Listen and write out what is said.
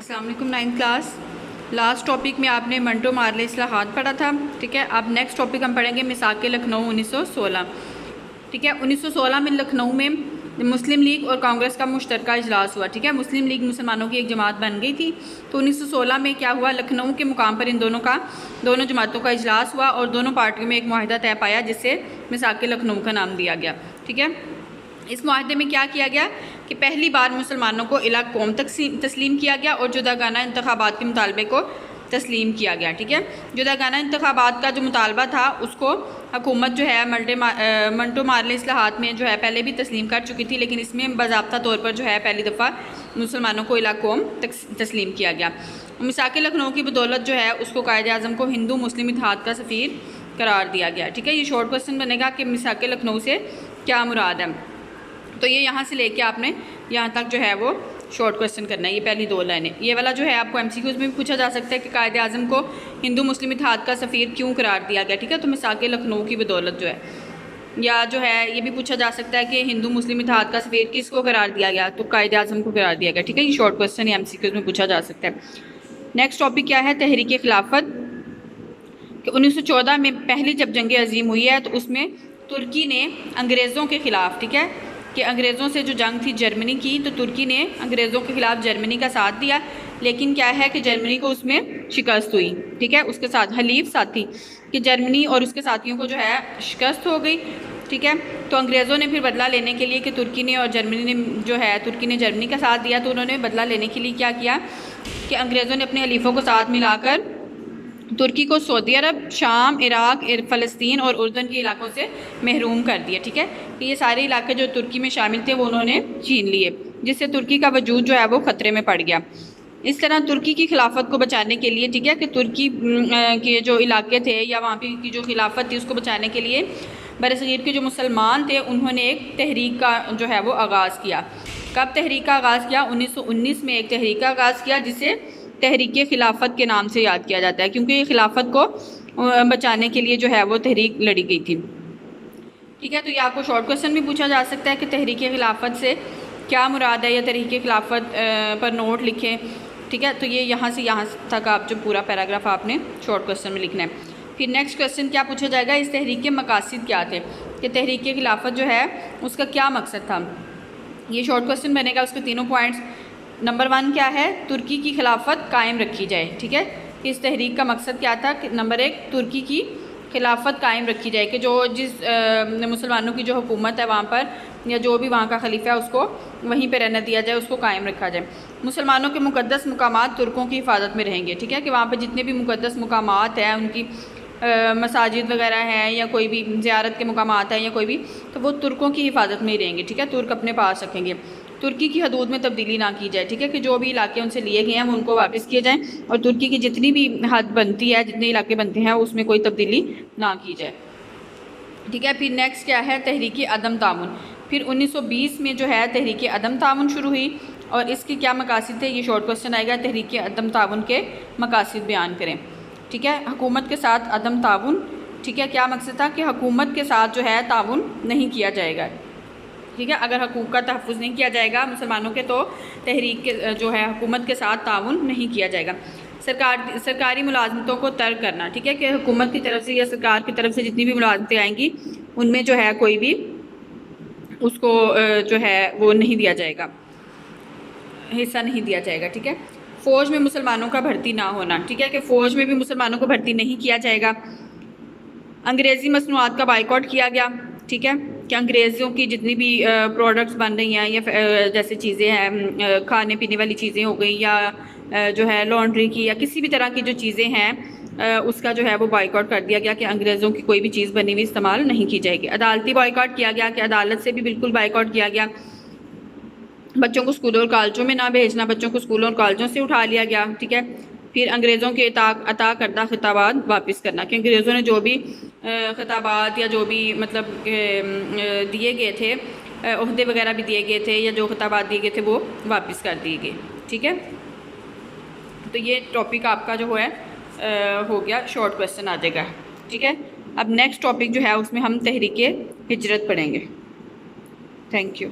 अस्सलाम वालेकुम। 9th class last topic में आपने मंटो मार्ले इस्लाहात पढ़ा था। ठीक है, अब नेक्स्ट टॉपिक हम पढ़ेंगे मिसाक लखनऊ 1916। ठीक है, 1916 में लखनऊ में मुस्लिम लीग और कांग्रेस का मुश्तरका इजलास हुआ। ठीक है, मुस्लिम लीग मुसलमानों की एक जमात बन गई थी। तो 1916 में क्या हुआ, लखनऊ के मुकाम पर इन दोनों जमातों का इजलास हुआ और दोनों पार्टियों में एक मुआहिदा तय पाया जिससे मिसाक लखनऊ का नाम दिया गया। ठीक है, इस मुआहदे में क्या किया गया कि पहली बार मुसलमानों को इलाक़ कौम तस्लीम किया गया और जुदागाना इंतखाबात के मुतालबे को तस्लीम किया गया। ठीक है, जुदागाना इंतखाबात का जो मुतालबा था उसको हुकूमत जो है मंटो मार्ले इस्लाहात में जो है पहले भी तस्लीम कर चुकी थी, लेकिन इसमें बाज़ाब्ता तौर पर जो है पहली दफ़ा मुसलमानों को इलाक़ कौम तस्लीम किया गया। मिसाक लखनऊ की बदौलत जो है उसको कायद आज़म को हिंदू मुस्लिम इत्तेहाद का सफ़ीर करार दिया गया। ठीक है, ये शॉर्ट क्वेश्चन बनेगा कि मिसाक लखनऊ से क्या मुराद है। तो ये यहाँ से लेके आपने यहाँ तक जो है वो शॉर्ट क्वेश्चन करना है। ये पहली दो लाइनें, ये वाला जो है आपको MCQs में भी पूछा जा सकता है कि कायद आज़म को हिंदू मुस्लिम इत्तेहाद का सफ़ीर क्यों करार दिया गया। ठीक है, तो मिसाक लखनऊ की बदौलत जो है, या जो है ये भी पूछा जा सकता है कि हिंदू मुस्लिम इत्तेहाद का सफ़ीर किसको करार दिया गया, तो कायद आज़म को करार दिया गया। ठीक है, ये शॉर्ट क्वेश्चन या MCQs में पूछा जा सकता है। नेक्स्ट टॉपिक क्या है, तहरीक खिलाफत। कि 1914 में पहली जब जंग अजीम हुई है तो उसमें तुर्की ने अंग्रेज़ों के ख़िलाफ़, ठीक है, कि अंग्रेज़ों से जो जंग थी जर्मनी की, तो तुर्की ने अंग्रेज़ों के ख़िलाफ़ जर्मनी का साथ दिया, लेकिन क्या है कि जर्मनी को उसमें शिकस्त हुई। ठीक है, उसके साथ हलीफ साथी कि जर्मनी और उसके साथियों को जो है शिकस्त हो गई। ठीक है, तो अंग्रेज़ों ने फिर बदला लेने के लिए कि तुर्की ने और जर्मनी ने जो है तुर्की ने जर्मनी का साथ दिया, तो उन्होंने बदला लेने के लिए क्या किया कि अंग्रेज़ों ने अपने हलीफों को साथ मिलाकर तुर्की को सऊदी अरब, शाम, इराक, फ़लस्तीन और उर्दन के इलाकों से महरूम कर दिया। ठीक है, कि ये सारे इलाके जो तुर्की में शामिल थे वो उन्होंने छीन लिए, जिससे तुर्की का वजूद जो है वो ख़तरे में पड़ गया। इस तरह तुर्की की खिलाफत को बचाने के लिए, ठीक है, कि तुर्की के जो इलाके थे या वहाँ पे की जो खिलाफत थी उसको बचाने के लिए बरसगीर के जो मुसलमान थे उन्होंने एक तहरीक का जो है वो आगाज़ किया। कब तहरीक का आगाज़ किया, 1919 में एक तहरीक का आगाज़ किया जिसे तहरीक खिलाफत के नाम से याद किया जाता है, क्योंकि ये खिलाफत को बचाने के लिए जो है वो तहरीक लड़ी गई थी। ठीक है, तो ये आपको शॉर्ट क्वेश्चन भी पूछा जा सकता है कि तहरीक खिलाफत से क्या मुराद है, या तहरीक खिलाफत पर नोट लिखें। ठीक है, तो ये यहाँ से यहाँ तक आप जो पूरा पैराग्राफ आपने शॉर्ट क्वेश्चन में लिखना है। फिर नेक्स्ट क्वेश्चन क्या पूछा जाएगा, इस तहरीक के मकासद क्या थे, कि तहरीक खिलाफत जो है उसका क्या मकसद था। ये शॉर्ट क्वेश्चन बनेगा, उसके तीनों पॉइंट्स। नंबर 1 क्या है, तुर्की की खिलाफत कायम रखी जाए। ठीक है, इस तहरीक का मकसद क्या था कि नंबर 1 तुर्की की खिलाफत कायम रखी जाए, कि जो जिस मुसलमानों की जो हुकूमत है वहाँ पर, या जो भी वहाँ का खलीफा है उसको वहीं पर रहने दिया जाए, उसको कायम रखा जाए। मुसलमानों के मुक़द्दस मुकामात तुर्कों की हिफाजत में रहेंगे। ठीक है, कि वहाँ पर जितने भी मुक़द्दस मुकामात हैं, उनकी मसाजिद वगैरह हैं या कोई भी ज़ियारत के मुकामात हैं या कोई भी, तो वो तुर्कों की हिफाजत में ही रहेंगे। ठीक है, तुर्क अपने पास रखेंगे। तुर्की की हदूद में तब्दीली ना की जाए। ठीक है, कि जो भी इलाके उनसे लिए गए हैं वो उनको वापस किए जाएँ, और तुर्की की जितनी भी हद बनती है, जितने इलाके बनते हैं उसमें कोई तब्दीली ना की जाए। ठीक है, फिर नेक्स्ट क्या है, तहरीक अदम ताउन। फिर 1920 में जो है तहरीक अदम ताउन शुरू हुई, और इसके क्या मकासद थे, ये शॉर्ट क्वेश्चन आएगा। तहरीक अदम ताउन के मकासद बयान करें। ठीक है, हुकूमत के साथ अदम ताउन। ठीक है, क्या मकसद था कि हुकूमत के साथ जो है ताउन नहीं किया जाएगा। ठीक है, अगर हकूक़ का तहफ़्फ़ुज़ नहीं किया जाएगा मुसलमानों के, तो तहरीक के जो है हुकूमत के साथ ताउन नहीं किया जाएगा। सरकारी मुलाजमतों को तर्क करना। ठीक है, कि हुकूमत की तरफ से या सरकार की तरफ से जितनी भी मुलाजमतें आएंगी उनमें जो है कोई भी उसको जो है वो नहीं दिया जाएगा, हिस्सा नहीं दिया जाएगा। ठीक है, फ़ौज में मुसलमानों का भर्ती ना होना। ठीक है, कि फ़ौज में भी मुसलमानों को भर्ती नहीं किया जाएगा। अंग्रेज़ी मसनूआत का बाइकॉट किया गया। ठीक है, कि अंग्रेज़ों की जितनी भी प्रोडक्ट्स बन रही हैं या जैसे चीज़ें हैं, खाने पीने वाली चीज़ें हो गई, या जो है लॉन्ड्री की या किसी भी तरह की जो चीज़ें हैं उसका जो है वो बाइकॉट कर दिया गया, कि अंग्रेज़ों की कोई भी चीज़ बनी हुई इस्तेमाल नहीं की जाएगी। अदालती बाइकॉट किया गया, कि अदालत से भी बिल्कुल बाइकॉट किया गया। बच्चों को स्कूलों और कॉलेजों में ना भेजना, बच्चों को स्कूलों और कॉलेजों से उठा लिया गया। ठीक है, फिर अंग्रेज़ों के अता करदा खिताबात वापस करना, कि अंग्रेज़ों ने जो भी खिताबात या जो भी मतलब दिए गए थे, ओहदे वगैरह भी दिए गए थे या जो खिताबात दिए गए थे वो वापस कर दिए गए। ठीक है, तो ये टॉपिक आपका जो है हो गया, शॉर्ट क्वेश्चन आ जाएगा। ठीक है, अब नेक्स्ट टॉपिक जो है उसमें हम तहरीक हिजरत पढ़ेंगे। Thank you.